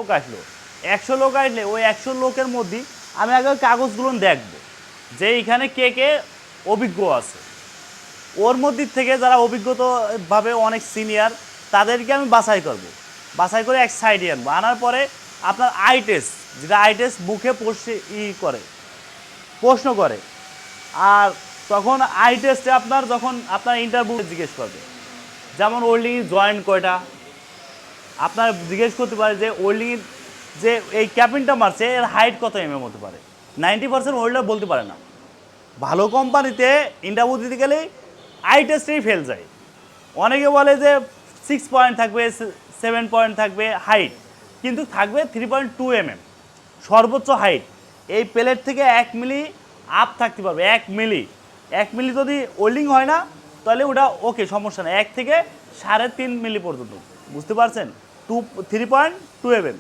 লোক আসলো, 100 লোক আসলে ওই 100 লোকের মধ্যে আমি আগে কাগজগুলো দেখবো যে এইখানে কে কে অভিজ্ঞ আছে। ওর মধ্যে থেকে যারা অভিজ্ঞতাভাবে অনেক সিনিয়র তাদেরকে আমি বাছাই করব, বাছাই করে এক সাইডে আনবো, আনার পরে আপনার আই টেস্ট, যেটা আই টেস্ট মুখে প্রশ্ন করে। আর তখন আই টেস্টে আপনার যখন আপনার ইন্টারভিউ জিজ্ঞেস করবে, যেমন ওল্ডিং জয়েন্ট কয়টা, আপনার জিজ্ঞেস করতে পারে যে ওল্ডিং যে এই ক্যাপিনটা মারছে এর হাইট কত হতে পারে। 90% ওল্ডার বলতে পারে না। ভালো কোম্পানিতে ইন্টারভিউ দিতে গেলে আই টেস্টেই ফেল যায়। অনেকে বলে যে 6 পয়েন্ট থাকবে, 7 পয়েন্ট থাকবে হাইট, কিন্তু থাকবে 3.2 সর্বোচ্চ হাইট। এই প্লেট থেকে 1 মিলি আপ থাকতে পারবে, 1 মিলি যদি ওল্ডিং হয় না তাহলে ওটা ওকে, সমস্যা নেই, 1 থেকে 3.5 মিলি পর্যন্ত, বুঝতে পারছেন, 3.2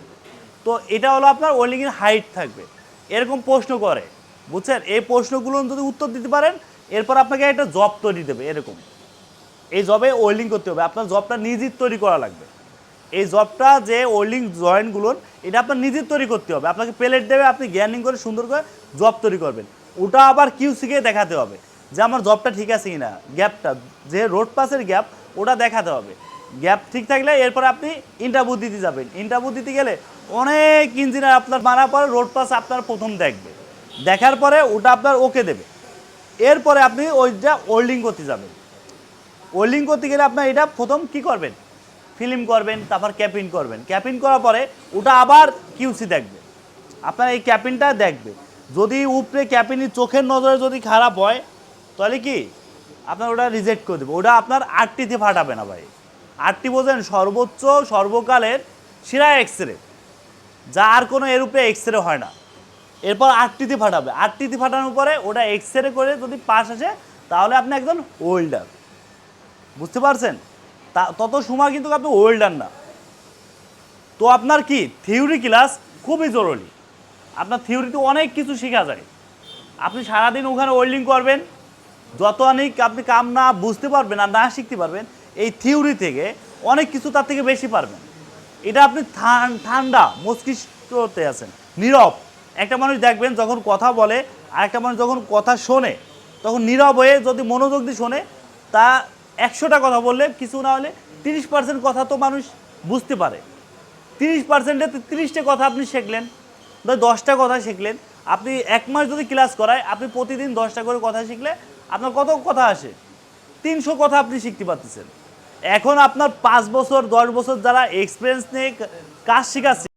তো এটা হলো আপনার ওল্ডিংয়ের হাইট থাকবে। এরকম প্রশ্ন করে, বুঝছেন। এই প্রশ্নগুলো যদি উত্তর দিতে পারেন এরপর আপনাকে একটা জব তৈরি দেবে। এরকম এই জবে ওয়েল্ডিং করতে হবে, আপনার জবটা নিজের তৈরি করা লাগবে। এই জবটা যে ওয়েল্ডিং জয়েন্টগুলোর এটা আপনার নিজের তৈরি করতে হবে। আপনাকে প্লেট দেবে, আপনি গ্যানিং করে সুন্দর করে জব তৈরি করবেন। ওটা আবার কিউসিকে দেখাতে হবে যে আমার জবটা ঠিক আছে কিনা, গ্যাপটা যে রোড পাসের গ্যাপ ওটা দেখাতে হবে। গ্যাপ ঠিক থাকলে এরপর আপনি ইন্টারভিউ দিতে যাবেন। ইন্টারভিউ দিতে গেলে অনেক ইঞ্জিনিয়ার আপনার মারার পরে রোড পাস আপনার প্রথম দেখবে, দেখার পরে ওটা আপনার ওকে দেবে। এরপরে আপনি ওইটা ওয়েল্ডিং করতে যাবেন। ওয়েল্ডিং করতে গেলে আপনার এটা প্রথম কি করবেন, ফিল্ম করবেন, তারপর ক্যাপিং করবেন। ক্যাপিং করার পরে ওটা আবার কিউসি দেখবে, আপনার এই ক্যাপিংটা দেখবে। যদি উপরে ক্যাপিংয়ের চোখের নজরে যদি খারাপ হয় তাহলে কি আপনার ওটা রিজেক্ট করে দেবে। ওটা আপনার আটটিতে ফাটাবে না ভাই। আটটি বোঝেন, সর্বোচ্চ সর্বকালের সেরা এক্সরে, যা আর কোনো এরূপে এক্সরে হয় না। এরপর আটটিতে ফাটাবে, আটটিতে ফাটানোর পরে ওটা এক্সরে করে যদি পাস আসে তাহলে আপনি একজন ওয়েল্ডার, বুঝতে পারছেন। তত সময় কিন্তু আপনি ওয়েল্ডার না। তো আপনার কি থিওরি ক্লাস খুবই জরুরি। আপনার থিওরিতে অনেক কিছু শেখা যায়। আপনি সারাদিন ওখানে ওয়েল্ডিং করবেন, যত অনেক আপনি কাম না বুঝতে পারবেন আর না শিখতে পারবেন, এই থিওরি থেকে অনেক কিছু তার থেকে বেশি পারবেন। এটা আপনি ঠান্ডা মস্তিষ্কতে আছেন, নীরব। একটা মানুষ দেখবেন যখন কথা বলে আর একটা মানুষ যখন কথা শোনে তখন নীরব হয়ে যদি মনোযোগ দিয়ে শোনে, তা 100টা কথা বললে কিছু না হলে 30% কথা তো মানুষ বুঝতে পারে। 30%-এ 30টা কথা আপনি শিখলেন, 10টা কথা শিখলেন। আপনি 1 মাস যদি ক্লাস করায় আপনি প্রতিদিন 10টা করে কথা শিখলে আপনার কত কথা আসে, 300 কথা আপনি শিখতে পারতেছেন। এখন আপনার 5 বছর 10 বছর যারা এক্সপিরিয়েন্স নিয়ে কাজ শেখাচ্ছে